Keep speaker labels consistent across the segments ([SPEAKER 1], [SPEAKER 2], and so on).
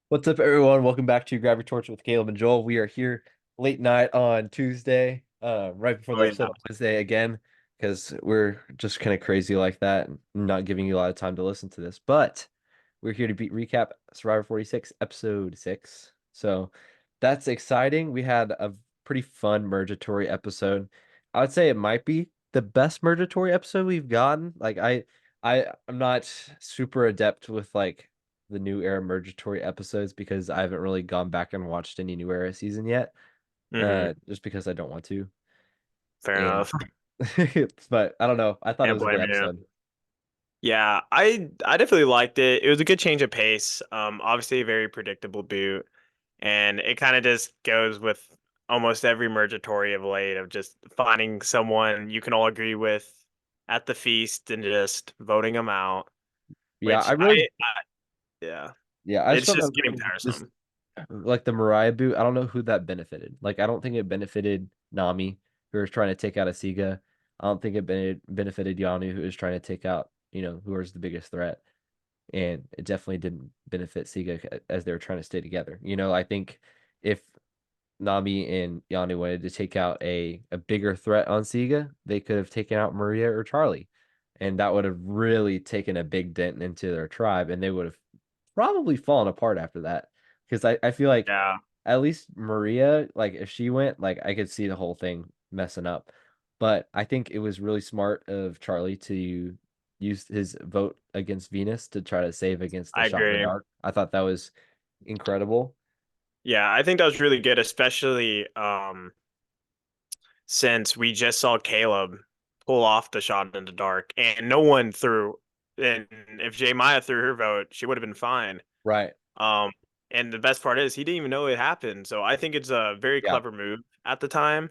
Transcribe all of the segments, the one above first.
[SPEAKER 1] What's up, everyone? Welcome back to Grab Your Torch with Caleb and Joel. We are here late night on Tuesday, right before
[SPEAKER 2] Oh
[SPEAKER 1] the
[SPEAKER 2] yeah,
[SPEAKER 1] episode on Wednesday again, because we're just kind of crazy like that and not giving you a lot of time to listen to this. But we're here to recap Survivor 46, episode 6. So that's exciting. We had a pretty fun Mergatory episode. I would say it might be the best Mergatory episode we've gotten. I'm not super adept with like the new era Mergatory episodes because I haven't really gone back and watched any new era season yet. Just because I don't want to.
[SPEAKER 2] fair
[SPEAKER 1] And
[SPEAKER 2] enough.
[SPEAKER 1] but I don't know. I thought it
[SPEAKER 2] Can't
[SPEAKER 1] was a good
[SPEAKER 2] blame you.
[SPEAKER 1] episode.
[SPEAKER 2] Yeah, I definitely liked it. It was a good change of pace. Obviously a very predictable boot, and it kind of just goes with almost every Mergatory of late of just finding someone you can all agree with at the feast and just voting them out.
[SPEAKER 1] Yeah,
[SPEAKER 2] Which
[SPEAKER 1] I really
[SPEAKER 2] yeah,
[SPEAKER 1] yeah, I just
[SPEAKER 2] it's
[SPEAKER 1] don't know
[SPEAKER 2] just getting
[SPEAKER 1] who this
[SPEAKER 2] tiresome.
[SPEAKER 1] like the Mariah boot. I don't know who that benefited. Like I don't think it benefited Nami, who was trying to take out Asiga. I don't think it benefited Yanu, who was trying to take out, who was the biggest threat. And it definitely didn't benefit Siga as they were trying to stay together. I think if Nami and Yanu wanted to take out a bigger threat on Siga, they could have taken out Maria or Charlie. And that would have really taken a big dent into their tribe, and they would have probably fallen apart after that. Because I feel like
[SPEAKER 2] Yeah,
[SPEAKER 1] at least Maria, like if she went, like I could see the whole thing messing up. But I think it was really smart of Charlie to use his vote against Venus to try to save against the
[SPEAKER 2] I
[SPEAKER 1] shot in the
[SPEAKER 2] agree.
[SPEAKER 1] dark. I thought that was incredible.
[SPEAKER 2] Yeah, I think that was really good, especially since we just saw Caleb pull off the shot in the dark and no one threw. And if J Maya threw her vote, she would have been fine.
[SPEAKER 1] Right.
[SPEAKER 2] Um, and the best part is he didn't even know it happened. So I think it's a very
[SPEAKER 1] Yeah.
[SPEAKER 2] clever move at the time.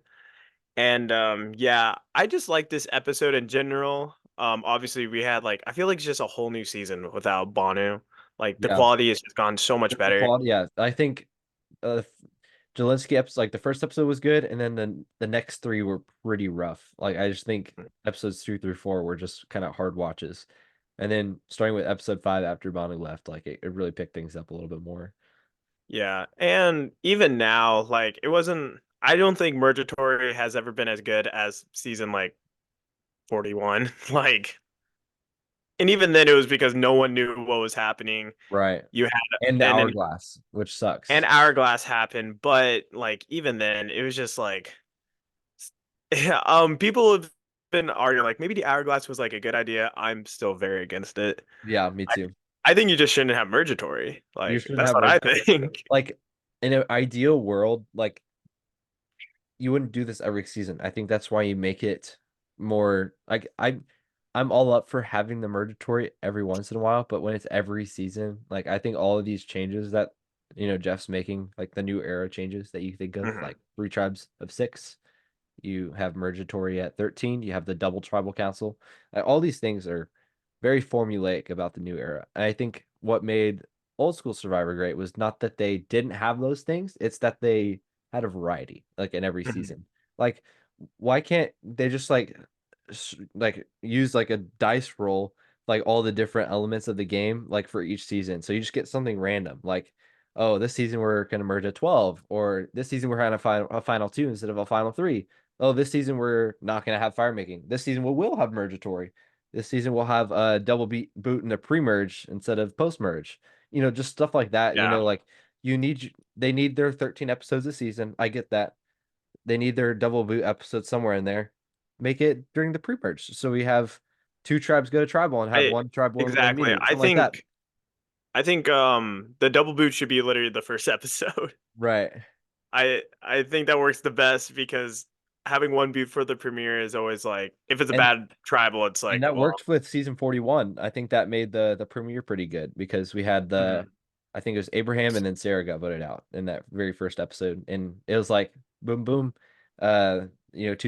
[SPEAKER 2] And yeah, I just like this episode in general. Obviously we had like I feel like it's just a whole new season without Banu. Like the
[SPEAKER 1] Yeah.
[SPEAKER 2] quality has just gone so much
[SPEAKER 1] The
[SPEAKER 2] better.
[SPEAKER 1] quality, yeah. I think uh Zelensky episode, like the first episode was good, and then the next three were pretty rough. Like I just think episodes 2 through 4 were just kind of hard watches. And then starting with episode 5 after Bonnie left, like it really picked things up a little bit more.
[SPEAKER 2] Yeah, and even now, like it wasn't. I don't think Mergatory has ever been as good as season like 41. Like, and even then, it was because no one knew what was happening.
[SPEAKER 1] Right.
[SPEAKER 2] You had,
[SPEAKER 1] And the
[SPEAKER 2] and then
[SPEAKER 1] hourglass, which
[SPEAKER 2] and
[SPEAKER 1] sucks.
[SPEAKER 2] Hourglass happened, but like even then, it was just like, people have been arguing like maybe the Hourglass was like a good idea. I'm still very against it.
[SPEAKER 1] Yeah, me
[SPEAKER 2] I,
[SPEAKER 1] too.
[SPEAKER 2] I think you just shouldn't have Mergatory.
[SPEAKER 1] You
[SPEAKER 2] Like
[SPEAKER 1] shouldn't
[SPEAKER 2] that's
[SPEAKER 1] have
[SPEAKER 2] what I
[SPEAKER 1] Mergatory.
[SPEAKER 2] think.
[SPEAKER 1] Like in an ideal world, like you wouldn't do this every season. I think that's why you make it more like I'm all up for having the Mergatory every once in a while, but when it's every season, like I think all of these changes that Jeff's making, like the new era changes that you think of,
[SPEAKER 2] Mhm.
[SPEAKER 1] like 3 tribes of 6, you have Mergatory at 13, you have the double tribal council. Like, all these things are very formulaic about the new era. And I think what made old school Survivor great was not that they didn't have those things, it's that they had a variety, like in every
[SPEAKER 2] Mhm.
[SPEAKER 1] season. Like, why can't they just like use like a dice roll, like all the different elements of the game, like for each season? So you just get something random, like, oh, this season we're gonna merge at 12, or this season we're having a final 2 instead of a final 3. Oh, this season we're not gonna have fire making. This season we will have mergatory. This season we'll have a double beat boot in the pre-merge instead of post-merge. Just stuff like that.
[SPEAKER 2] Yeah.
[SPEAKER 1] Like they need their 13 episodes a season. I get that. They need their double boot episode somewhere in there. Make it during the pre-merge. So we have 2 tribes go to tribal and have
[SPEAKER 2] I
[SPEAKER 1] one tribe win
[SPEAKER 2] exactly.
[SPEAKER 1] immunity. Something like that.
[SPEAKER 2] I think the double boot should be literally the first episode.
[SPEAKER 1] Right.
[SPEAKER 2] I think that works the best because having one boot for the premiere is always like if it's a
[SPEAKER 1] And
[SPEAKER 2] bad tribal, it's
[SPEAKER 1] and
[SPEAKER 2] like,
[SPEAKER 1] that
[SPEAKER 2] well,
[SPEAKER 1] worked with season 41. I think that made the premiere pretty good because we had
[SPEAKER 2] mhm,
[SPEAKER 1] I think it was Abraham and then Sarah got voted out in that very first episode. And it was like boom boom. 2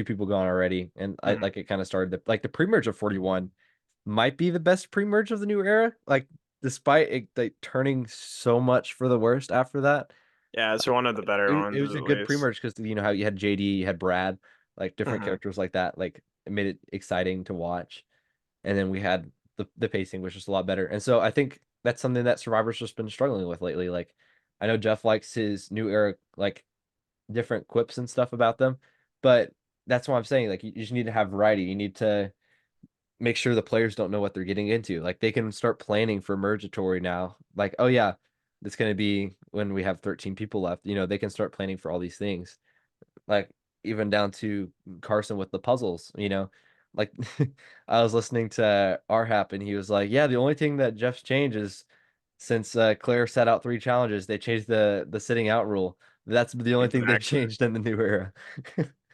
[SPEAKER 1] people gone already. And I
[SPEAKER 2] mhm.
[SPEAKER 1] like it kind of started the pre-merge of 41 might be the best pre-merge of the new era. Like despite it like turning so much for the worst after that.
[SPEAKER 2] Yeah, it's one of the better
[SPEAKER 1] It
[SPEAKER 2] ones
[SPEAKER 1] was
[SPEAKER 2] at
[SPEAKER 1] a good
[SPEAKER 2] least.
[SPEAKER 1] pre-merge because how you had JD, you had Brad, like different
[SPEAKER 2] Mhm.
[SPEAKER 1] characters like that. Like it made it exciting to watch. And then we had the pacing was just a lot better. And so I think that's something that Survivor's just been struggling with lately. Like I know Jeff likes his new era, like different quips and stuff about them, but that's what I'm saying. Like you just need to have variety. You need to make sure the players don't know what they're getting into. Like they can start planning for Mergatory now. Like, oh yeah, it's gonna be when we have 13 people left. They can start planning for all these things. Like even down to Carson with the puzzles. Like I was listening to RHAP and he was like, yeah, the only thing that Jeff's changed is since Claire set out 3 challenges, they changed the sitting out rule. That's the only thing they've
[SPEAKER 2] Exactly.
[SPEAKER 1] changed in the new era.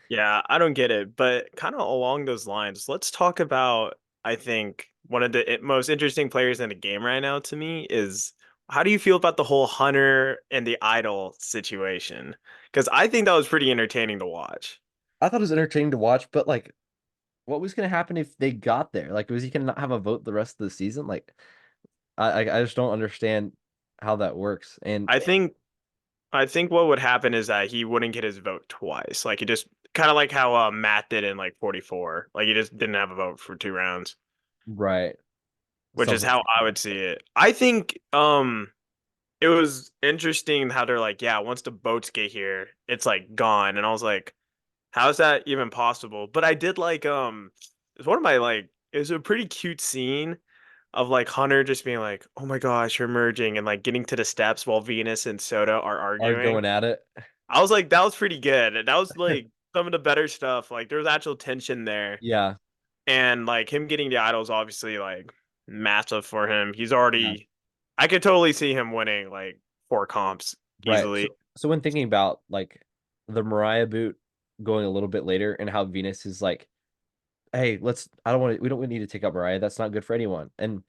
[SPEAKER 2] Yeah, I don't get it, but kind of along those lines, let's talk about, I think, one of the most interesting players in the game right now to me is how do you feel about the whole Hunter and the Idol situation? Because I think that was pretty entertaining to watch.
[SPEAKER 1] I thought it was entertaining to watch, but like, what was going to happen if they got there? Like, was he going to not have a vote the rest of the season? Like, I just don't understand how that works. And
[SPEAKER 2] I think I think what would happen is that he wouldn't get his vote twice. Like he just kind of like how Matt did in like 44. Like he just didn't have a vote for 2 rounds,
[SPEAKER 1] right,
[SPEAKER 2] which is
[SPEAKER 1] something
[SPEAKER 2] how
[SPEAKER 1] like
[SPEAKER 2] I
[SPEAKER 1] that.
[SPEAKER 2] would see it. I think it was interesting how they're like, yeah, once the boats get here, it's like gone. And I was like, how is that even possible? But I did like it's one of my like it was a pretty cute scene of like Hunter just being like, "Oh my gosh, you're merging," and like getting to the steps while Venus and Soda are
[SPEAKER 1] Are
[SPEAKER 2] arguing.
[SPEAKER 1] going at it.
[SPEAKER 2] I was like, that was pretty good. That was like some of the better stuff. Like there was actual tension there.
[SPEAKER 1] Yeah,
[SPEAKER 2] And like him getting the idols obviously like massive for him. He's
[SPEAKER 1] yeah,
[SPEAKER 2] already I could totally see him winning like 4 comps
[SPEAKER 1] right.
[SPEAKER 2] easily.
[SPEAKER 1] So when thinking about like the Mariah boot going a little bit later and how Venus is like, hey, I don't want to, we don't need to take out Mariah. That's not good for anyone. And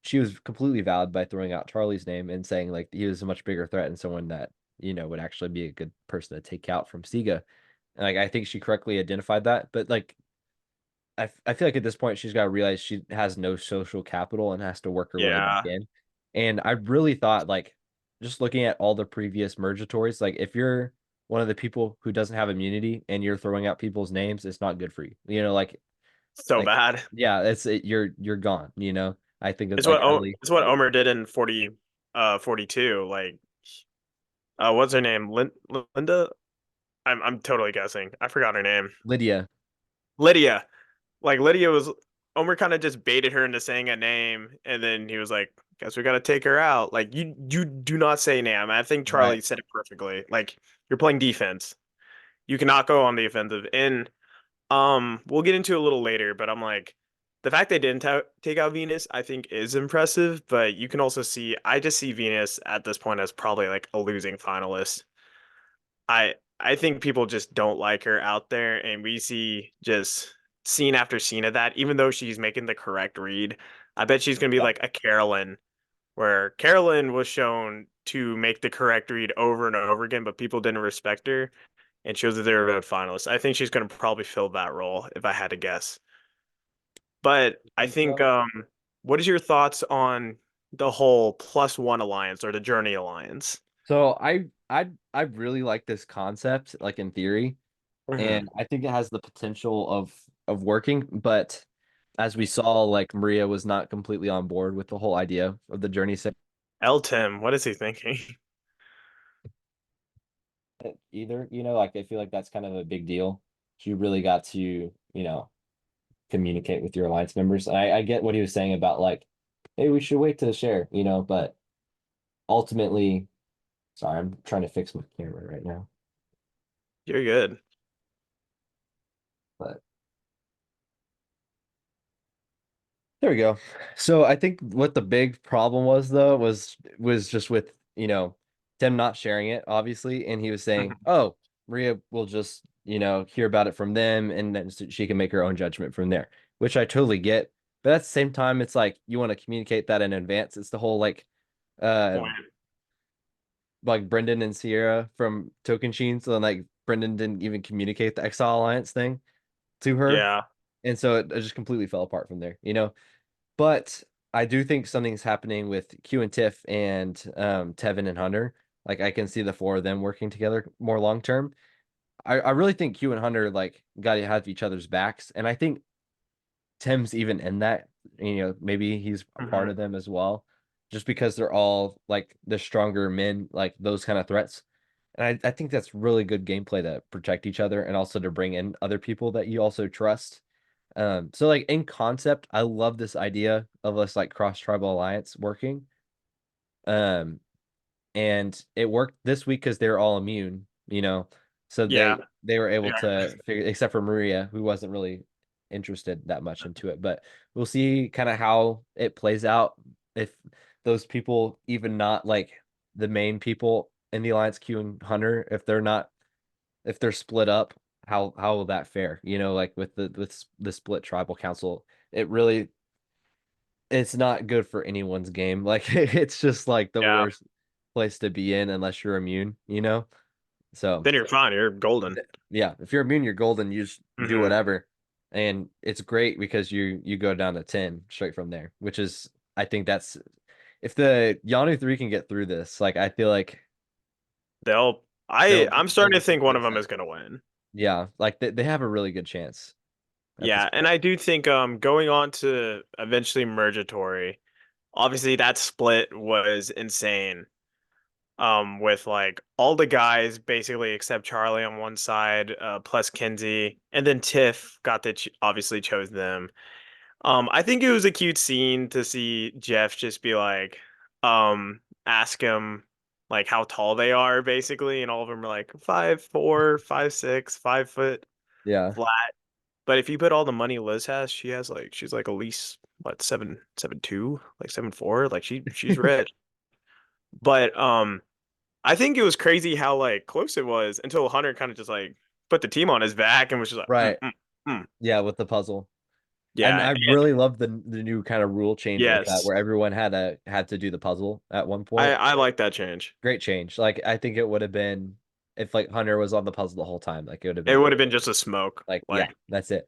[SPEAKER 1] she was completely valid by throwing out Charlie's name and saying like he was a much bigger threat and someone that would actually be a good person to take out from Siga. And like I think she correctly identified that, but like I feel like at this point she's got to realize she has no social capital and has to work her way back
[SPEAKER 2] Yeah.
[SPEAKER 1] in. And I really thought like just looking at all the previous mergatories, like if you're one of the people who doesn't have immunity and you're throwing out people's names, it's not good for you.
[SPEAKER 2] So
[SPEAKER 1] Like
[SPEAKER 2] bad.
[SPEAKER 1] yeah, you're gone. I think it's
[SPEAKER 2] It's
[SPEAKER 1] like
[SPEAKER 2] what
[SPEAKER 1] Ellie.
[SPEAKER 2] it's what Omer did in 42. Like what's her name? Linda? I'm totally guessing. I forgot her name.
[SPEAKER 1] Lydia.
[SPEAKER 2] Lydia. Like Lydia was Omer kind of just baited her into saying a name, and then he was like, "Guess we gotta take her out." Like you do not say name. I think
[SPEAKER 1] Right.
[SPEAKER 2] Charlie said it perfectly. Like you're playing defense. You cannot go on the offensive. And we'll get into it a little later, but I'm like, the fact they didn't take out Venus, I think, is impressive. But you can also see, I just see Venus at this point as probably like a losing finalist. I think people just don't like her out there, and we see just scene after scene of that. Even though she's making the correct read, I bet she's gonna be
[SPEAKER 1] Yep.
[SPEAKER 2] like a Carolyn, where Carolyn was shown to make the correct read over and over again, but people didn't respect her, and she was a zero vote finalist. I think she's gonna probably fill that role if I had to guess. But
[SPEAKER 1] You
[SPEAKER 2] I
[SPEAKER 1] think
[SPEAKER 2] think,
[SPEAKER 1] so?
[SPEAKER 2] what is your thoughts on the whole +1 alliance or the Journey alliance?
[SPEAKER 1] So I really like this concept, like in theory,
[SPEAKER 2] Hmm.
[SPEAKER 1] and I think it has the potential of working, but as we saw, like Maria was not completely on board with the whole idea of the journey set
[SPEAKER 2] El Tim, what is he thinking?
[SPEAKER 1] either. Like I feel like that's kind of a big deal. You really got to, communicate with your alliance members. I get what he was saying about like, hey, we should wait to share, but ultimately, sorry, I'm trying to fix my camera right now.
[SPEAKER 2] You're good.
[SPEAKER 1] But there we go. So I think what the big problem was though was just with, Tim not sharing it, obviously, and he was saying,
[SPEAKER 2] Mhm.
[SPEAKER 1] "Oh, Maria will just, hear about it from them and then she can make her own judgment from there," which I totally get. But at the same time, it's like you want to communicate that in advance. It's the whole uh
[SPEAKER 2] Point.
[SPEAKER 1] like Brendan and Sierra from Token Sheen. So then like Brendan didn't even communicate the Exile Alliance thing to her.
[SPEAKER 2] Yeah.
[SPEAKER 1] And so it just completely fell apart from there. But I do think something's happening with Q and Tiff and Tevin and Hunter. Like I can see the four of them working together more long term. I really think Q and Hunter like got to have each other's backs, and I think Tim's even in that. Maybe he's a part
[SPEAKER 2] Hmm.
[SPEAKER 1] of them as well. just because they're all like the stronger men, like those kind of threats. And I think that's really good gameplay to protect each other and also to bring in other people that you also trust. So like in concept, I love this idea of us like cross tribal alliance working. Um, and it worked this week because they're all immune, so
[SPEAKER 2] Yeah.
[SPEAKER 1] they were able
[SPEAKER 2] Yeah.
[SPEAKER 1] to figure, except for Maria, who wasn't really interested that much into it. But we'll see kind of how it plays out if those people, even not like the main people in the Alliance, Q and Hunter, if they're split up, how will that fare? Like with the split tribal council, it's not good for anyone's game. Like it's just like the
[SPEAKER 2] Yeah.
[SPEAKER 1] worst place to be in unless you're immune. So
[SPEAKER 2] Then you're fine. You're golden.
[SPEAKER 1] yeah, if you're immune, you're golden. You just do
[SPEAKER 2] Hmm.
[SPEAKER 1] whatever, and it's great because you go down to 10 straight from there, which is I think that's if the Yanu 3 can get through this, like I feel like
[SPEAKER 2] They'll. I'm
[SPEAKER 1] they'll
[SPEAKER 2] starting to
[SPEAKER 1] get some
[SPEAKER 2] think one
[SPEAKER 1] good
[SPEAKER 2] of them
[SPEAKER 1] stuff.
[SPEAKER 2] is gonna win.
[SPEAKER 1] Yeah, like they have a really good chance at this
[SPEAKER 2] Yeah, and
[SPEAKER 1] point.
[SPEAKER 2] I do think going on to eventually Mergatory, obviously that split was insane. With like all the guys basically except Charlie on one side, plus Kenzie, and then Tiff got to obviously chose them. I think it was a cute scene to see Jeff just be like, ask him like how tall they are basically, and all of them are like 5'4", 5'6", 5 foot
[SPEAKER 1] Yeah.
[SPEAKER 2] flat. But if you put all the money Liz has, she's like at least what 7'2", like 7'4", like she's rich. But I think it was crazy how like close it was until Hunter kind of just like put the team on his back and was just like,
[SPEAKER 1] Right.
[SPEAKER 2] mm.
[SPEAKER 1] Yeah, with the puzzle. And
[SPEAKER 2] Yeah,
[SPEAKER 1] I really love the new kind of rule change with that,
[SPEAKER 2] yes,
[SPEAKER 1] where everyone had to do the puzzle at one point.
[SPEAKER 2] I like that change.
[SPEAKER 1] Great change. Like I think it would have been if like Hunter was on the puzzle the whole time, like it would have
[SPEAKER 2] It
[SPEAKER 1] been
[SPEAKER 2] would have been just a smoke,
[SPEAKER 1] like, yeah,
[SPEAKER 2] like,
[SPEAKER 1] that's it.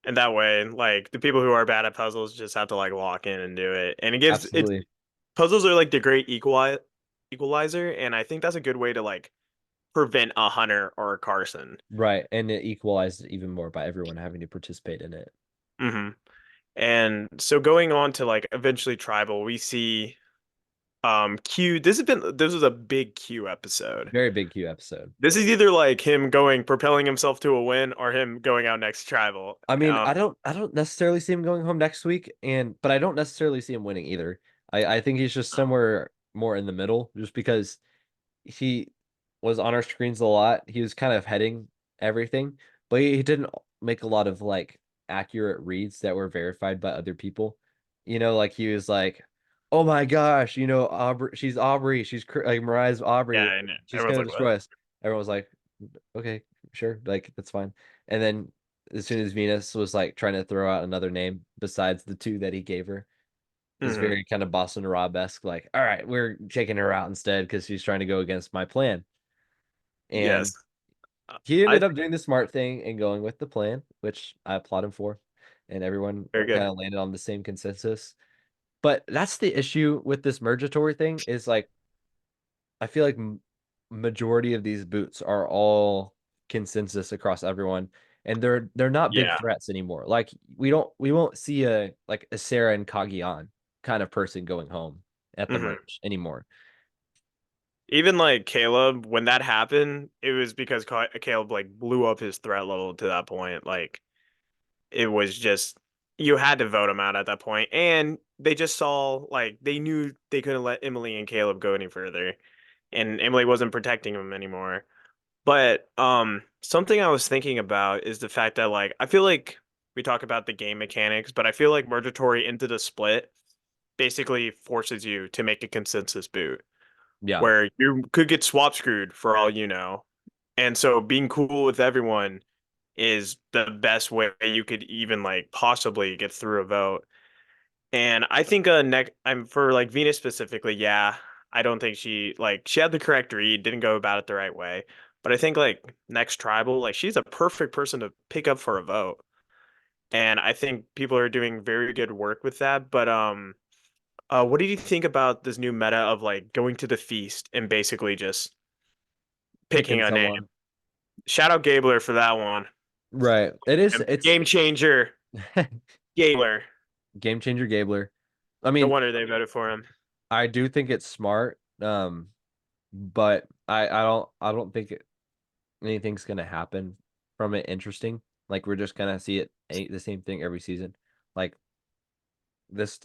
[SPEAKER 2] and that way, like the people who are bad at puzzles just have to like lock in and do it, and it gives it.
[SPEAKER 1] Absolutely.
[SPEAKER 2] Puzzles are like the great equalizer, and I think that's a good way to like prevent a Hunter or a Carson.
[SPEAKER 1] Right. And it equalized even more by everyone having to participate in it.
[SPEAKER 2] Hmm. And so going on to like eventually tribal, we see Q. This was a big Q episode.
[SPEAKER 1] Very big Q episode.
[SPEAKER 2] This is either like him propelling himself to a win or him going out next tribal.
[SPEAKER 1] I mean, I don't necessarily see him going home next week, but I don't necessarily see him winning either. I think he's just somewhere more in the middle, just because he was on our screens a lot. He was kind of heading everything, but he didn't make a lot of like accurate reads that were verified by other people. Like he was like, "Oh my gosh, Aubrey, like Mariah's
[SPEAKER 2] Yeah,
[SPEAKER 1] Aubrey,
[SPEAKER 2] and
[SPEAKER 1] she's
[SPEAKER 2] everyone's
[SPEAKER 1] gonna
[SPEAKER 2] like, "What?"
[SPEAKER 1] destroy us." Everyone was like, "Okay, sure, like that's fine." And then as soon as Venus was like trying to throw out another name besides the two that he gave her, it was
[SPEAKER 2] Hmm.
[SPEAKER 1] very kind of Boston Rob-esque, like, all right, we're taking her out instead because she's trying to go against my plan.
[SPEAKER 2] Yes,
[SPEAKER 1] And he
[SPEAKER 2] I
[SPEAKER 1] ended up doing the smart thing and going with the plan, which I applaud him for. And everyone
[SPEAKER 2] very
[SPEAKER 1] kind
[SPEAKER 2] good.
[SPEAKER 1] of landed on the same consensus. But that's the issue with this Mergatory thing is like, I feel like majority of these boots are all consensus across everyone. And they're not big
[SPEAKER 2] Yeah.
[SPEAKER 1] threats anymore. Like we won't see a Sarah and Kagiyan kind of person going home at the
[SPEAKER 2] Hmm.
[SPEAKER 1] merge anymore.
[SPEAKER 2] Even like Caleb, when that happened, it was because Caleb like blew up his threat level to that point. Like it was just you had to vote him out at that point, and they just saw like they knew they couldn't let Emily and Caleb go any further, and Emily wasn't protecting him anymore. But something I was thinking about is the fact that like I feel like we talk about the game mechanics, but I feel like Mergatory into the split basically forces you to make a consensus boot
[SPEAKER 1] Yeah.
[SPEAKER 2] where you could get swap screwed for all you know. And so being cool with everyone is the best way you could even like possibly get through a vote. And I think next I'm for like Venus specifically, yeah. I don't think she had the correct read, didn't go about it the right way. But I think like next tribal, like she's a perfect person to pick up for a vote. And I think people are doing very good work with that. But what did you think about this new meta of like going to the feast and basically just picking
[SPEAKER 1] Picking
[SPEAKER 2] a name?
[SPEAKER 1] someone.
[SPEAKER 2] Shout out Gabler for that one.
[SPEAKER 1] Right. It's
[SPEAKER 2] Game changer, Gabler.
[SPEAKER 1] game changer Gabler. I
[SPEAKER 2] No
[SPEAKER 1] mean,
[SPEAKER 2] wonder they voted for him.
[SPEAKER 1] I do think it's smart. But I don't think anything's gonna happen from it interesting. Like we're just gonna see the same thing every season. Like this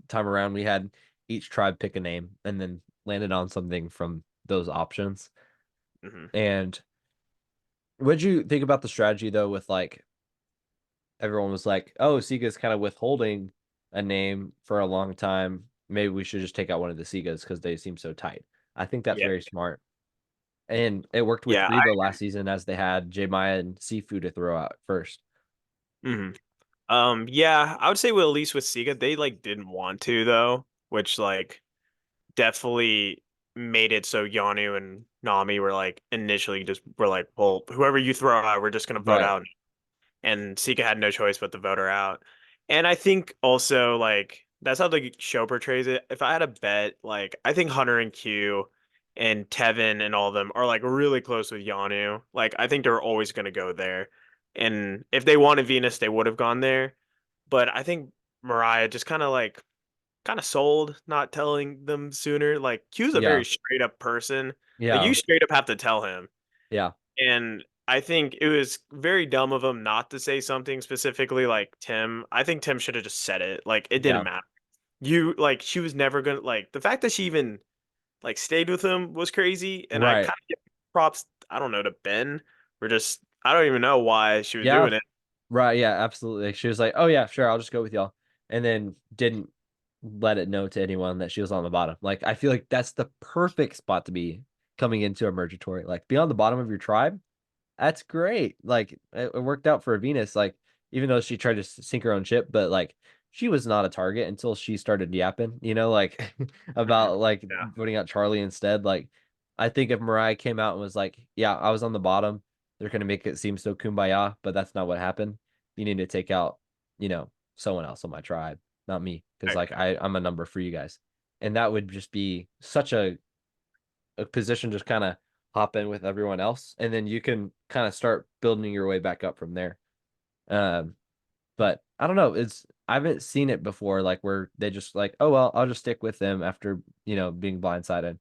[SPEAKER 1] time around, we had each tribe pick a name and then landed on something from those options.
[SPEAKER 2] Hmm.
[SPEAKER 1] And what'd you think about the strategy though? With like everyone was like, "Oh, Sega's kind of withholding a name for a long time. Maybe we should just take out one of the Segas because they seem so tight." I think that's
[SPEAKER 2] Yeah,
[SPEAKER 1] very smart. And it worked with
[SPEAKER 2] yeah.
[SPEAKER 1] Rebo last season as they had J Maya and Seafood to throw out first.
[SPEAKER 2] Mhm. Yeah, I would say at least with Sega, they like didn't want to though, which like definitely made it so Yanu and Nami were like initially just were like, well, whoever you throw out, we're just gonna vote
[SPEAKER 1] Right.
[SPEAKER 2] out, and Sika had no choice but to vote her out. And I think also like that's how the show portrays it. If I had a bet, like I think Hunter and Q and Tevin and all of them are like really close with Yanu. Like I think they're always gonna go there. And if they wanted Venus, they would have gone there. But I think Mariah just kind of sold not telling them sooner. Like Q's a
[SPEAKER 1] Yeah.
[SPEAKER 2] very straight up person. Like you
[SPEAKER 1] Yeah.
[SPEAKER 2] straight up have to tell him.
[SPEAKER 1] Yeah.
[SPEAKER 2] And I think it was very dumb of him not to say something specifically like Tim. I think Tim should have just said it. Like it didn't
[SPEAKER 1] Yeah.
[SPEAKER 2] matter. You like she was never gonna like the fact that she even like stayed with him was crazy. And I
[SPEAKER 1] Right.
[SPEAKER 2] kind of give props, I don't know, to Ben. We're just I don't even know why she was
[SPEAKER 1] Yeah.
[SPEAKER 2] doing it.
[SPEAKER 1] Right. Yeah. Absolutely. She was like, "Oh yeah, sure, I'll just go with y'all," and then didn't let it know to anyone that she was on the bottom. Like I feel like that's the perfect spot to be coming into a Mergatory. Like be on the bottom of your tribe. That's great. Like it worked out for Venus. Like even though she tried to sink her own ship, but like she was not a target until she started yapping. Like
[SPEAKER 2] Mhm.
[SPEAKER 1] about like
[SPEAKER 2] Yeah.
[SPEAKER 1] voting out Charlie instead. Like I think if Mariah came out and was like, "Yeah, I was on the bottom," they're gonna make it seem so kumbaya, but that's not what happened. You need to take out, someone else on my tribe, not me, because
[SPEAKER 2] Like,
[SPEAKER 1] like I'm a number for you guys, and that would just be such a position just kind of hop in with everyone else, and then you can kind of start building your way back up from there. Um, but I don't know. I haven't seen it before, like where they just like, oh well, I'll just stick with them after being blindsided,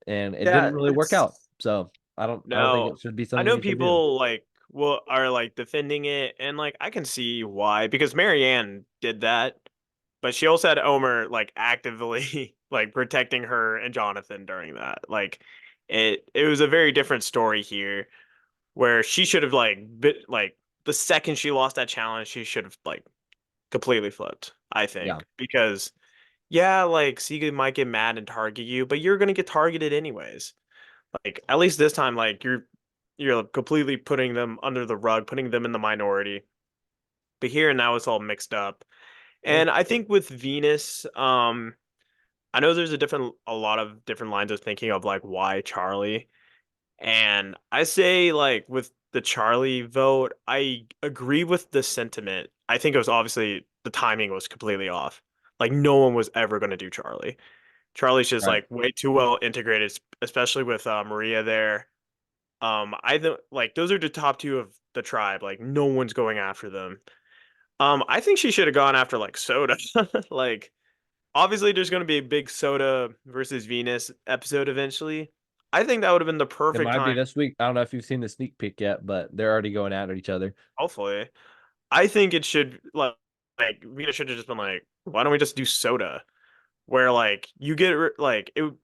[SPEAKER 1] and it
[SPEAKER 2] yeah,
[SPEAKER 1] didn't really work out.
[SPEAKER 2] it's
[SPEAKER 1] So I don't think
[SPEAKER 2] no.
[SPEAKER 1] it should be
[SPEAKER 2] I
[SPEAKER 1] something
[SPEAKER 2] know
[SPEAKER 1] they should do.
[SPEAKER 2] people like will are like defending it and like I can see why because Marianne did that. But she also had Omer like actively like protecting her and Jonathan during that. Like it was a very different story here where she should have like the second she lost that challenge, she should have like completely flipped, I
[SPEAKER 1] Yeah,
[SPEAKER 2] think. Because yeah, like Siga might get mad and target you, but you're gonna get targeted anyways. Like at least this time, like you're completely putting them under the rug, putting them in the minority. But here and now it's all mixed up.
[SPEAKER 1] true.
[SPEAKER 2] And I think with Venus, I know there's a lot of different lines of thinking of like why Charlie. And I say like with the Charlie vote, I agree with the sentiment. I think it was obviously the timing was completely off. Like no one was ever going to do Charlie. Charlie's just
[SPEAKER 1] Right.
[SPEAKER 2] like way too well integrated, especially with Maria there. I think like those are the top two of the tribe. Like no one's going after them. I think she should have gone after like Soda. Like obviously there's going to be a big Soda versus Venus episode eventually. I think that would have been the
[SPEAKER 1] It
[SPEAKER 2] perfect
[SPEAKER 1] might be
[SPEAKER 2] time.
[SPEAKER 1] this week. I don't know if you've seen the sneak peek yet, but they're already going at each other.
[SPEAKER 2] Hopefully, I think it should like Venus should have just been like, why don't we just do Soda? Where like you get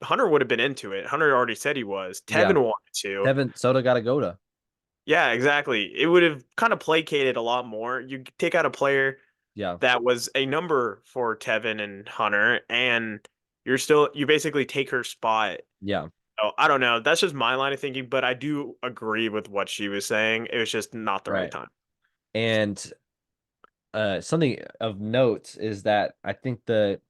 [SPEAKER 2] Hunter would have been into it. Hunter already said he was.
[SPEAKER 1] Yeah,
[SPEAKER 2] Tevin wanted to.
[SPEAKER 1] Tevin Soda got to go to.
[SPEAKER 2] Yeah, exactly. It would have kind of placated a lot more. You take out a player
[SPEAKER 1] Yeah,
[SPEAKER 2] that was a number for Tevin and Hunter, and you basically take her spot.
[SPEAKER 1] yeah,
[SPEAKER 2] Oh, I don't know. That's just my line of thinking, but I do agree with what she was saying. It was just not the right
[SPEAKER 1] right.
[SPEAKER 2] time.
[SPEAKER 1] And something of note is that I think let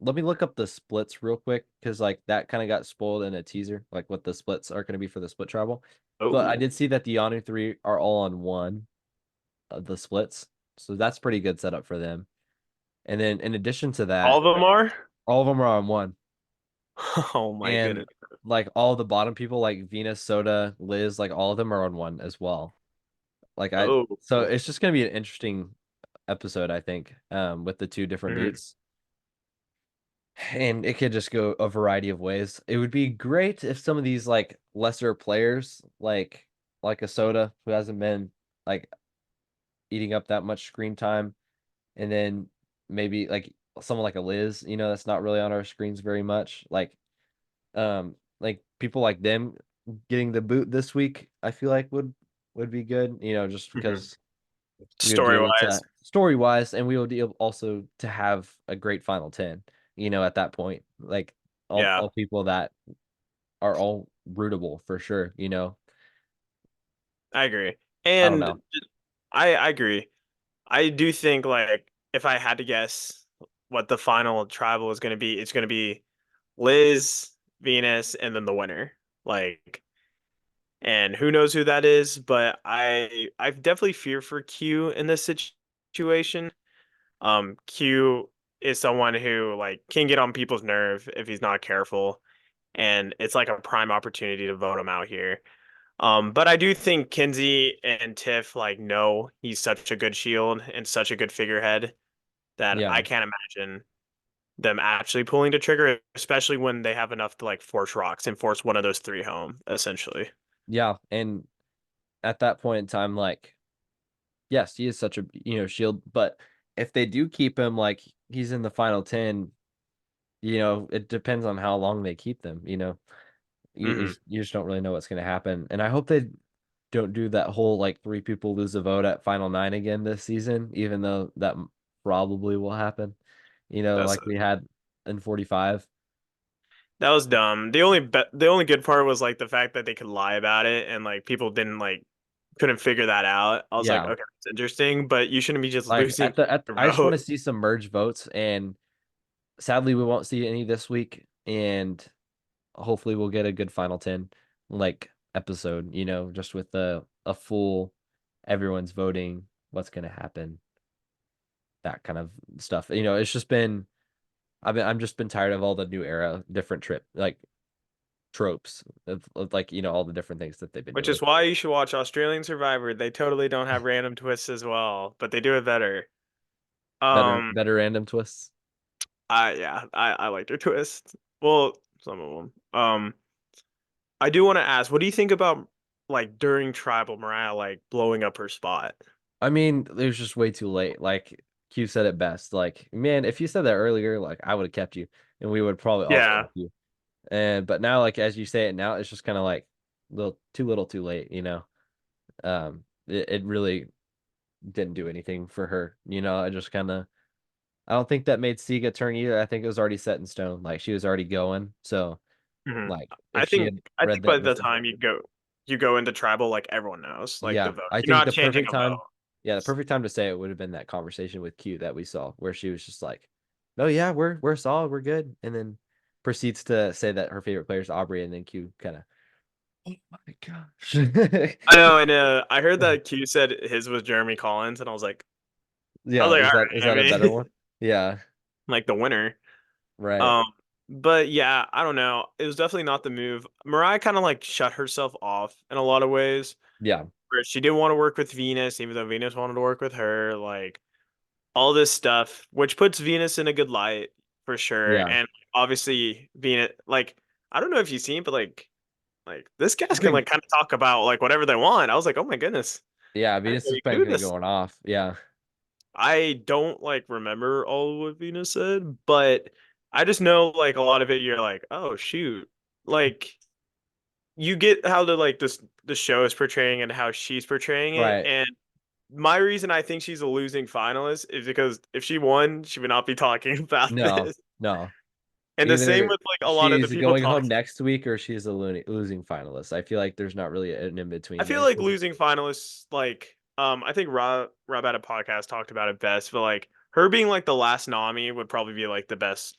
[SPEAKER 1] me look up the splits real quick because like that kind of got spoiled in a teaser, like what the splits are going to be for the split travel. But I
[SPEAKER 2] Oh,
[SPEAKER 1] did see that the Yanu three are all on one of the splits, so that's pretty good setup for them. And then in addition to
[SPEAKER 2] all
[SPEAKER 1] that,
[SPEAKER 2] of them are?
[SPEAKER 1] all of them are on one,
[SPEAKER 2] Oh my
[SPEAKER 1] and
[SPEAKER 2] goodness.
[SPEAKER 1] like all the bottom people, like Venus, Soda, Liz, like all of them are on one as well.
[SPEAKER 2] Oh.
[SPEAKER 1] So it's just gonna be an interesting episode, I think, with the two different
[SPEAKER 2] Mhm.
[SPEAKER 1] boots. and it could just go a variety of ways. It would be great if some of these like lesser players, like a Soda, who hasn't been like eating up that much screen time, and then maybe like someone like a Liz, that's not really on our screens very much. Like people like them getting the boot this week, I feel like would be good, just
[SPEAKER 2] Mhm.
[SPEAKER 1] because we would be
[SPEAKER 2] Story
[SPEAKER 1] able to
[SPEAKER 2] wise.
[SPEAKER 1] story wise, and we would be able also to have a great final 10, at that point. Like
[SPEAKER 2] Yeah,
[SPEAKER 1] all people that are all rootable for sure.
[SPEAKER 2] I agree.
[SPEAKER 1] I don't
[SPEAKER 2] And
[SPEAKER 1] know.
[SPEAKER 2] I agree. I do think like if I had to guess what the final tribal is going to be, it's going to be Liz, Venus, and then the winner. Like, and who knows who that is, but I definitely fear for Q in this situation. Q is someone who like can get on people's nerve if he's not careful, and it's like a prime opportunity to vote him out here. But I do think Kinsey and Tiff like know he's such a good shield and such a good figurehead that
[SPEAKER 1] Yeah.
[SPEAKER 2] I can't imagine them actually pulling the trigger, especially when they have enough to like force rocks and force one of those three home, essentially.
[SPEAKER 1] Yeah, and at that point in time, like, yes, he is such a shield, but if they do keep him, like, he's in the final 10, it depends on how long they keep them.
[SPEAKER 2] Hmm.
[SPEAKER 1] You just don't really know what's going to happen. And I hope they don't do that whole like three people lose a vote at final 9 again this season, even though that probably will happen,
[SPEAKER 2] That's
[SPEAKER 1] like we had in 45.
[SPEAKER 2] that was dumb. The only good part was like the fact that they could lie about it and like people didn't like couldn't figure that out. I was like,
[SPEAKER 1] Yeah.
[SPEAKER 2] okay, it's interesting, but you shouldn't be just
[SPEAKER 1] Like
[SPEAKER 2] losing your
[SPEAKER 1] I just want
[SPEAKER 2] vote.
[SPEAKER 1] to see some merge votes, and sadly we won't see any this week, and hopefully we'll get a good final 10 like episode, just with a full everyone's voting what's going to happen, that kind of stuff. It's just been I'm just been tired of all the new era different trip like tropes of like all the different things that they've been
[SPEAKER 2] Which
[SPEAKER 1] doing.
[SPEAKER 2] is why you should watch Australian Survivor. They totally don't have random twists as well, but they do it better.
[SPEAKER 1] better
[SPEAKER 2] Um,
[SPEAKER 1] better random twists.
[SPEAKER 2] I like their twists. Well, some of them. I do want to ask, what do you think about like during Tribal Mariah like blowing up her spot?
[SPEAKER 1] I mean, it was just way too late. Like Q said it best. Like, man, if you said that earlier, like I would have kept you, and we would probably all
[SPEAKER 2] Yeah.
[SPEAKER 1] kept you. And but now, like as you say it now, it's just kind of like little too late. It really didn't do anything for her. I just kind of I don't think that made Siga turn either. I think it was already set in stone. Like she was already going. So
[SPEAKER 2] Mhm.
[SPEAKER 1] like
[SPEAKER 2] I
[SPEAKER 1] if she
[SPEAKER 2] think
[SPEAKER 1] had
[SPEAKER 2] I
[SPEAKER 1] read
[SPEAKER 2] think
[SPEAKER 1] that
[SPEAKER 2] by the
[SPEAKER 1] before,
[SPEAKER 2] time you go into Tribal, like everyone knows, like the
[SPEAKER 1] yeah,
[SPEAKER 2] vote.
[SPEAKER 1] I
[SPEAKER 2] You're
[SPEAKER 1] think
[SPEAKER 2] not
[SPEAKER 1] the
[SPEAKER 2] changing
[SPEAKER 1] perfect
[SPEAKER 2] a
[SPEAKER 1] time,
[SPEAKER 2] vote.
[SPEAKER 1] yeah, the perfect time to say it would have been that conversation with Q that we saw, where she was just like, "No, yeah, we're solid, we're good," and then proceeds to say that her favorite player is Aubrey, and then Q kind of, oh my gosh,
[SPEAKER 2] I know, and I heard that Q said his was Jeremy Collins, and I was
[SPEAKER 1] yeah,
[SPEAKER 2] like, all
[SPEAKER 1] is
[SPEAKER 2] right, I
[SPEAKER 1] that a better
[SPEAKER 2] mean,
[SPEAKER 1] one? Yeah,
[SPEAKER 2] like the winner.
[SPEAKER 1] right,
[SPEAKER 2] Um, but yeah, I don't know. It was definitely not the move. Mariah kind of like shut herself off in a lot of ways,
[SPEAKER 1] yeah,
[SPEAKER 2] where she didn't want to work with Venus, even though Venus wanted to work with her. Like all this stuff, which puts Venus in a good light for sure.
[SPEAKER 1] yeah.
[SPEAKER 2] And obviously, Venus, like I don't know if you've seen, but like this
[SPEAKER 1] She's
[SPEAKER 2] cast can
[SPEAKER 1] been,
[SPEAKER 2] like kind of talk about like whatever they want. I was like, oh my goodness,
[SPEAKER 1] yeah,
[SPEAKER 2] I didn't
[SPEAKER 1] Venus
[SPEAKER 2] know
[SPEAKER 1] has
[SPEAKER 2] you could do
[SPEAKER 1] been
[SPEAKER 2] this.
[SPEAKER 1] going off, yeah,
[SPEAKER 2] I don't like remember all of what Venus said, but I just know like a lot of it. You're like, oh shoot, like you get how the show is portraying and how she's portraying it.
[SPEAKER 1] right.
[SPEAKER 2] And my reason I think she's a losing finalist is because if she won, she would not be talking about
[SPEAKER 1] No,
[SPEAKER 2] this.
[SPEAKER 1] no.
[SPEAKER 2] And the same
[SPEAKER 1] Either
[SPEAKER 2] with like a lot of the
[SPEAKER 1] she's
[SPEAKER 2] people
[SPEAKER 1] going home
[SPEAKER 2] talking.
[SPEAKER 1] next week or she's a losing finalist. I feel like there's not really an in
[SPEAKER 2] I
[SPEAKER 1] between
[SPEAKER 2] feel
[SPEAKER 1] there.
[SPEAKER 2] like losing finalists, like I think Rob had a podcast talked about it best, but like her being like the last Nami would probably be like the best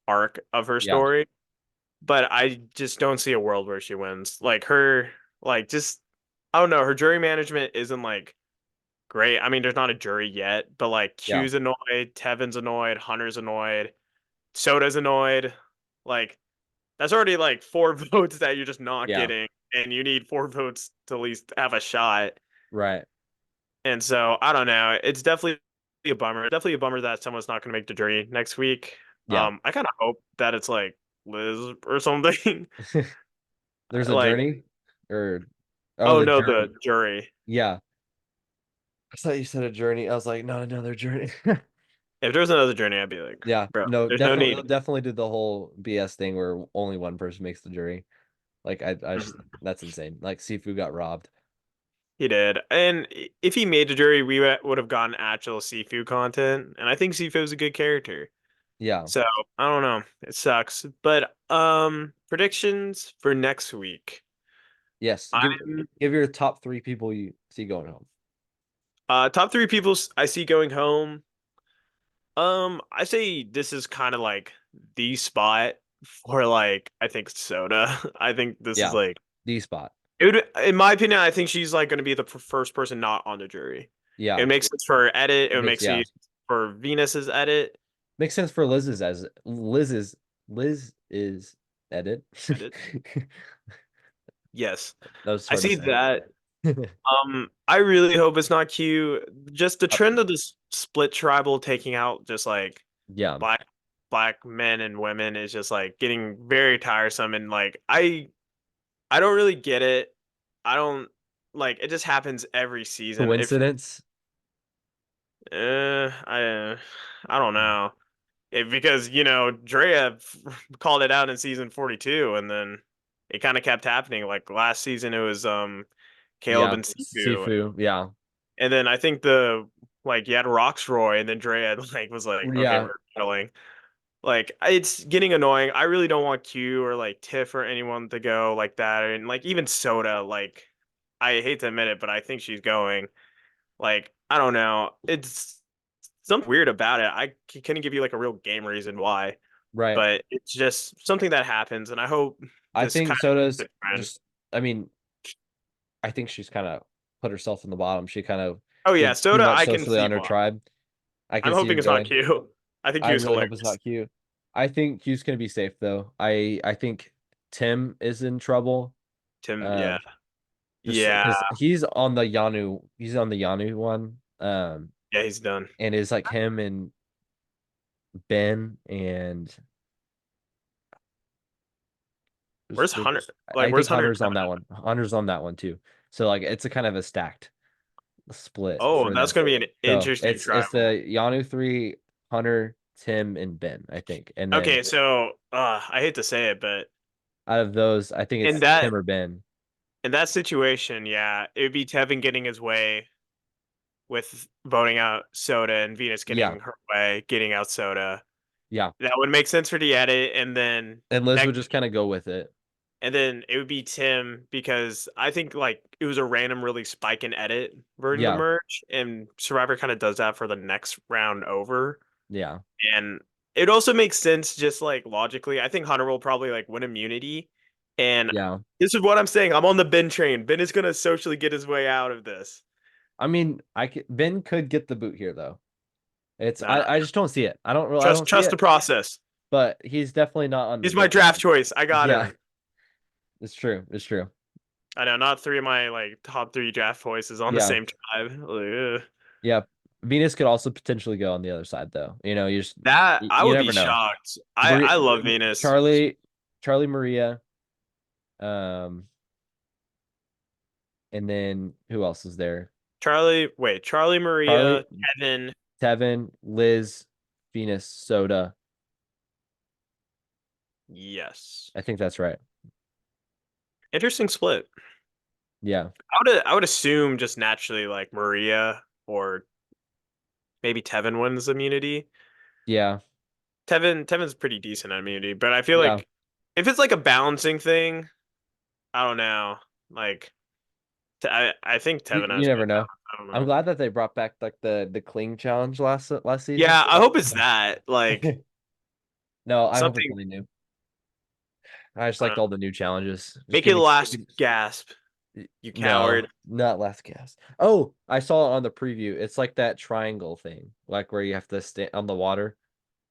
[SPEAKER 2] arc of her
[SPEAKER 1] Yeah,
[SPEAKER 2] story. But I just don't see a world where she wins. Like her, like just I don't know. Her jury management isn't like great. I mean, there's not a jury yet, but like
[SPEAKER 1] yeah,
[SPEAKER 2] Q's annoyed, Tevin's annoyed, Hunter's annoyed, Soda's annoyed. Like that's already like four votes that you're just not
[SPEAKER 1] yeah,
[SPEAKER 2] getting, and you need four votes to at least have a shot.
[SPEAKER 1] right.
[SPEAKER 2] And so I don't know. It's definitely a bummer. Definitely a bummer that someone's not going to make the jury next week.
[SPEAKER 1] Yeah.
[SPEAKER 2] I kind of hope that it's like Liz or something.
[SPEAKER 1] There's a
[SPEAKER 2] Like,
[SPEAKER 1] journey or oh
[SPEAKER 2] oh
[SPEAKER 1] the
[SPEAKER 2] no, the
[SPEAKER 1] journey.
[SPEAKER 2] jury.
[SPEAKER 1] Yeah. I thought you said a journey. I was like, not another journey.
[SPEAKER 2] If there was another journey, I'd be like,
[SPEAKER 1] Yeah,
[SPEAKER 2] bro,
[SPEAKER 1] no,
[SPEAKER 2] there's no
[SPEAKER 1] definitely
[SPEAKER 2] need.
[SPEAKER 1] they'll definitely do the whole BS thing where only one person makes the jury. Like I just
[SPEAKER 2] Mhm.
[SPEAKER 1] that's insane. Like Sifu got robbed.
[SPEAKER 2] He did, and if he made a jury, we would have gotten actual Sifu content, and I think Sifu is a good character.
[SPEAKER 1] Yeah.
[SPEAKER 2] So I don't know, it sucks. But predictions for next week.
[SPEAKER 1] Yes.
[SPEAKER 2] I'm
[SPEAKER 1] Give your top three people you see going home.
[SPEAKER 2] top three people I see going home. I say this is kind of like the spot for like I think Soda. I think this is
[SPEAKER 1] Yeah.
[SPEAKER 2] like
[SPEAKER 1] D spot.
[SPEAKER 2] it would, in my opinion, I think she's like going to be the first person not on the jury.
[SPEAKER 1] Yeah.
[SPEAKER 2] It makes sense for her edit. It
[SPEAKER 1] It
[SPEAKER 2] would
[SPEAKER 1] makes
[SPEAKER 2] make
[SPEAKER 1] yeah.
[SPEAKER 2] sense for Venus's edit.
[SPEAKER 1] Makes sense for Liz is edit.
[SPEAKER 2] Edit. Yes,
[SPEAKER 1] That was
[SPEAKER 2] I
[SPEAKER 1] hard to
[SPEAKER 2] see
[SPEAKER 1] say.
[SPEAKER 2] that. I really hope it's not Q. Just the trend of this split tribal taking out just like
[SPEAKER 1] Yeah.
[SPEAKER 2] black men and women is just like getting very tiresome and like I don't really get it. I don't like it just happens every season. If
[SPEAKER 1] Coincidence?
[SPEAKER 2] I don't know. Because Drea called it out in season 42 and then it kind of kept happening. Like last season it was Caleb
[SPEAKER 1] Yeah.
[SPEAKER 2] and Sifu.
[SPEAKER 1] Sifu. Yeah.
[SPEAKER 2] And then I think the like you had Roxroy and then Drea like was like, okay,
[SPEAKER 1] Yeah.
[SPEAKER 2] we're battling. Like it's getting annoying. I really don't want Q or like Tiff or anyone to go like that. And like even Soda, like I hate to admit it, but I think she's going. Like, I don't know. It's something weird about it. I couldn't give you like a real game reason why,
[SPEAKER 1] Right.
[SPEAKER 2] but it's just something that happens, and I hope
[SPEAKER 1] I
[SPEAKER 2] this
[SPEAKER 1] think
[SPEAKER 2] kind
[SPEAKER 1] Soda's
[SPEAKER 2] of trend.
[SPEAKER 1] just I mean, I think she's kind of put herself in the bottom. She kind of
[SPEAKER 2] Oh yeah,
[SPEAKER 1] did too
[SPEAKER 2] Soda,
[SPEAKER 1] much
[SPEAKER 2] I can
[SPEAKER 1] socially
[SPEAKER 2] see
[SPEAKER 1] on her
[SPEAKER 2] why.
[SPEAKER 1] tribe. I
[SPEAKER 2] I'm
[SPEAKER 1] can see
[SPEAKER 2] hoping
[SPEAKER 1] it
[SPEAKER 2] it's not
[SPEAKER 1] going.
[SPEAKER 2] Q. I think
[SPEAKER 1] I
[SPEAKER 2] Q is
[SPEAKER 1] really hope it's
[SPEAKER 2] hilarious.
[SPEAKER 1] not Q. I think Q's gonna be safe though. I think Tim is in trouble.
[SPEAKER 2] Tim, yeah,
[SPEAKER 1] Um, just
[SPEAKER 2] yeah,
[SPEAKER 1] because he's on the Yanu one.
[SPEAKER 2] yeah, he's done.
[SPEAKER 1] And it's like him and Ben and
[SPEAKER 2] Where's Hunter? Like,
[SPEAKER 1] I
[SPEAKER 2] where's
[SPEAKER 1] think
[SPEAKER 2] Hunter?
[SPEAKER 1] Hunter's on that one. Hunter's on that one too. So like it's a kind of a stacked split
[SPEAKER 2] Oh,
[SPEAKER 1] for
[SPEAKER 2] that's
[SPEAKER 1] them.
[SPEAKER 2] gonna be an
[SPEAKER 1] So
[SPEAKER 2] interesting
[SPEAKER 1] it's
[SPEAKER 2] tribal.
[SPEAKER 1] the Yanu three, Hunter, Tim, and Ben, I think. And then
[SPEAKER 2] Okay, so I hate to say it, but
[SPEAKER 1] out of those, I think
[SPEAKER 2] in
[SPEAKER 1] it's
[SPEAKER 2] that
[SPEAKER 1] Tim or Ben.
[SPEAKER 2] in that situation, yeah, it would be Tevin getting his way with voting out Soda and Venus
[SPEAKER 1] Yeah,
[SPEAKER 2] getting her way, getting out Soda.
[SPEAKER 1] yeah.
[SPEAKER 2] That would make sense for the edit, and then
[SPEAKER 1] And Liz
[SPEAKER 2] that,
[SPEAKER 1] would just kind of go with it.
[SPEAKER 2] and then it would be Tim because I think like it was a random really spike in edit during the
[SPEAKER 1] Yeah,
[SPEAKER 2] merge, and Survivor kind of does that for the next round over,
[SPEAKER 1] yeah,
[SPEAKER 2] and it also makes sense just like logically. I think Hunter will probably like win immunity, and
[SPEAKER 1] yeah.
[SPEAKER 2] this is what I'm saying. I'm on the Ben train. Ben is gonna socially get his way out of this.
[SPEAKER 1] I mean, Ben could get the boot here though. It's
[SPEAKER 2] Nah,
[SPEAKER 1] I just don't see it. I
[SPEAKER 2] trust
[SPEAKER 1] don't see
[SPEAKER 2] trust the
[SPEAKER 1] it,
[SPEAKER 2] process.
[SPEAKER 1] but he's definitely not on the
[SPEAKER 2] He's my
[SPEAKER 1] vote
[SPEAKER 2] draft
[SPEAKER 1] list.
[SPEAKER 2] choice. I got
[SPEAKER 1] Yeah,
[SPEAKER 2] him.
[SPEAKER 1] it's true. It's true.
[SPEAKER 2] I know, not three of my like top three draft choices on the
[SPEAKER 1] Yeah.
[SPEAKER 2] same tribe. Like, ugh.
[SPEAKER 1] Yeah. Venus could also potentially go on the other side though.
[SPEAKER 2] That I
[SPEAKER 1] You
[SPEAKER 2] would be
[SPEAKER 1] never know.
[SPEAKER 2] shocked. I
[SPEAKER 1] Maria,
[SPEAKER 2] love Venus.
[SPEAKER 1] Charlie Maria, um, and then who else is there?
[SPEAKER 2] Charlie
[SPEAKER 1] Charlie,
[SPEAKER 2] Maria, Kevin.
[SPEAKER 1] Tevin, Liz, Venus, Soda.
[SPEAKER 2] Yes.
[SPEAKER 1] I think that's right.
[SPEAKER 2] Interesting split.
[SPEAKER 1] Yeah.
[SPEAKER 2] I would assume just naturally like Maria or maybe Tevin wins immunity.
[SPEAKER 1] Yeah.
[SPEAKER 2] Tevin's pretty decent at immunity, but I feel
[SPEAKER 1] Yeah.
[SPEAKER 2] like if it's like a balancing thing, I don't know. Like I think Tevin
[SPEAKER 1] You
[SPEAKER 2] has
[SPEAKER 1] never
[SPEAKER 2] good
[SPEAKER 1] know.
[SPEAKER 2] balance. I don't
[SPEAKER 1] I'm
[SPEAKER 2] know.
[SPEAKER 1] glad that they brought back like the cling challenge last season.
[SPEAKER 2] Yeah, I hope it's that. Like
[SPEAKER 1] No, I hope it's
[SPEAKER 2] something
[SPEAKER 1] something new. I just
[SPEAKER 2] uh,
[SPEAKER 1] liked all the new challenges. Just
[SPEAKER 2] make it
[SPEAKER 1] give
[SPEAKER 2] last
[SPEAKER 1] me
[SPEAKER 2] gasp, you
[SPEAKER 1] no,
[SPEAKER 2] coward.
[SPEAKER 1] not last cast. Oh, I saw it on the preview. It's like that triangle thing, like where you have to stand on the water,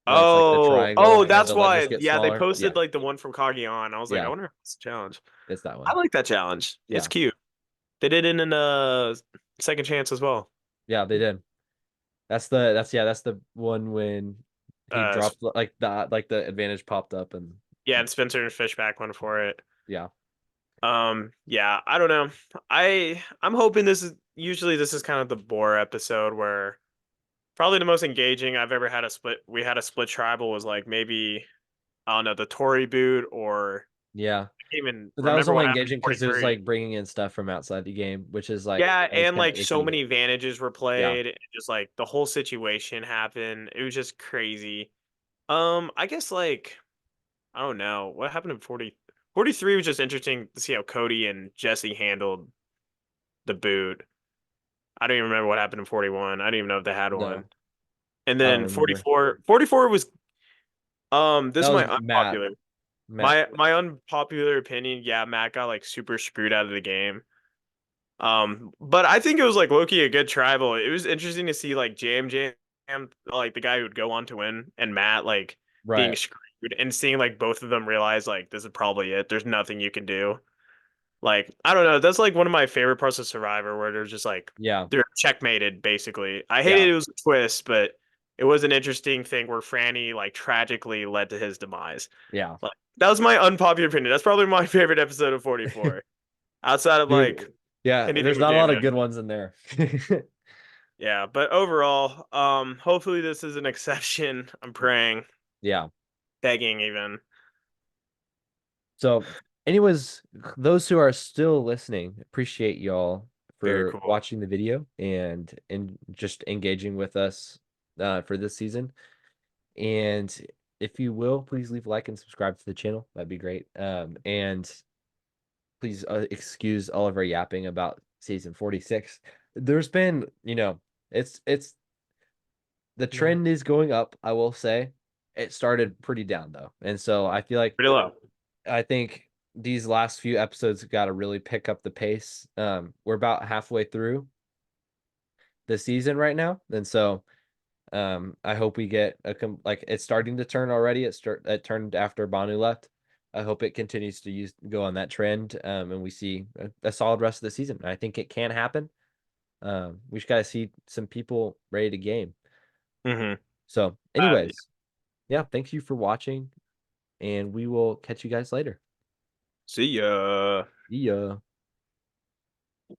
[SPEAKER 1] where it's like the triangle and
[SPEAKER 2] That's
[SPEAKER 1] the letters
[SPEAKER 2] why.
[SPEAKER 1] get
[SPEAKER 2] Yeah, they
[SPEAKER 1] smaller. Yeah,
[SPEAKER 2] posted like the one from Kagion. I was like, I
[SPEAKER 1] yeah,
[SPEAKER 2] wonder if it's a challenge.
[SPEAKER 1] it's that
[SPEAKER 2] I
[SPEAKER 1] one.
[SPEAKER 2] like that challenge. It's
[SPEAKER 1] Yeah,
[SPEAKER 2] cute. They did it in a second chance as well.
[SPEAKER 1] yeah, they did. That's the one when he dropped like the advantage popped up and
[SPEAKER 2] yeah, and Spencer and Fishback went for it.
[SPEAKER 1] yeah.
[SPEAKER 2] Yeah, I don't know. I'm hoping this is kind of the bore episode where probably the most engaging I've ever had a split. We had a split tribal was like maybe I don't know the Tory boot or
[SPEAKER 1] Yeah.
[SPEAKER 2] I can't even
[SPEAKER 1] But that was
[SPEAKER 2] remember
[SPEAKER 1] only
[SPEAKER 2] what happened in
[SPEAKER 1] engaging because it was
[SPEAKER 2] 43.
[SPEAKER 1] like bringing in stuff from outside the game, which is like
[SPEAKER 2] Yeah,
[SPEAKER 1] that was
[SPEAKER 2] and
[SPEAKER 1] kind of
[SPEAKER 2] like so
[SPEAKER 1] icky.
[SPEAKER 2] many advantages were
[SPEAKER 1] Yeah.
[SPEAKER 2] played, and just like the whole situation happened. It was just crazy. I guess like I don't know what happened in 43 was just interesting to see how Cody and Jesse handled the boot. I don't even remember what happened in 41. I don't even know if they had one.
[SPEAKER 1] No,
[SPEAKER 2] And
[SPEAKER 1] I don't
[SPEAKER 2] then
[SPEAKER 1] remember.
[SPEAKER 2] 44 was this
[SPEAKER 1] That
[SPEAKER 2] is my
[SPEAKER 1] was Matt.
[SPEAKER 2] unpopular.
[SPEAKER 1] Matt.
[SPEAKER 2] My unpopular opinion, yeah, Matt got like super screwed out of the game. But I think it was like Loki a good tribal. It was interesting to see like Jam, like the guy who would go on to win, and Matt like being
[SPEAKER 1] Right.
[SPEAKER 2] screwed and seeing like both of them realize like this is probably it. There's nothing you can do. Like, I don't know. That's like one of my favorite parts of Survivor where they're just like
[SPEAKER 1] Yeah.
[SPEAKER 2] they're checkmated basically. I hated
[SPEAKER 1] Yeah.
[SPEAKER 2] it was a twist, but it was an interesting thing where Franny like tragically led to his demise.
[SPEAKER 1] Yeah.
[SPEAKER 2] Like that was my unpopular opinion. That's probably my favorite episode of 44. Outside of like
[SPEAKER 1] Dude. Yeah,
[SPEAKER 2] anything
[SPEAKER 1] there's
[SPEAKER 2] with
[SPEAKER 1] not a lot
[SPEAKER 2] Jam
[SPEAKER 1] of
[SPEAKER 2] Jam.
[SPEAKER 1] good ones in there.
[SPEAKER 2] Yeah, but overall, hopefully this is an exception. I'm praying,
[SPEAKER 1] Yeah.
[SPEAKER 2] begging even.
[SPEAKER 1] So, anyways, those who are still listening, appreciate y'all
[SPEAKER 2] Very
[SPEAKER 1] for
[SPEAKER 2] cool.
[SPEAKER 1] watching the video and just engaging with us for this season. And if you will, please leave a like and subscribe to the channel. That'd be great. And please excuse all of our yapping about season 46. There's been, it's the
[SPEAKER 2] Yeah.
[SPEAKER 1] trend is going up, I will say. It started pretty down though. And so I feel like
[SPEAKER 2] Pretty low.
[SPEAKER 1] I think these last few episodes got to really pick up the pace. We're about halfway through the season right now. And so I hope we get like it's starting to turn already. It turned after Banu left. I hope it continues to go on that trend, and we see a solid rest of the season. I think it can happen. We just gotta see some people ready to game.
[SPEAKER 2] Mm-hmm.
[SPEAKER 1] So, anyways, yeah, thank you for watching, and we will catch you guys later.
[SPEAKER 2] See ya.
[SPEAKER 1] See ya.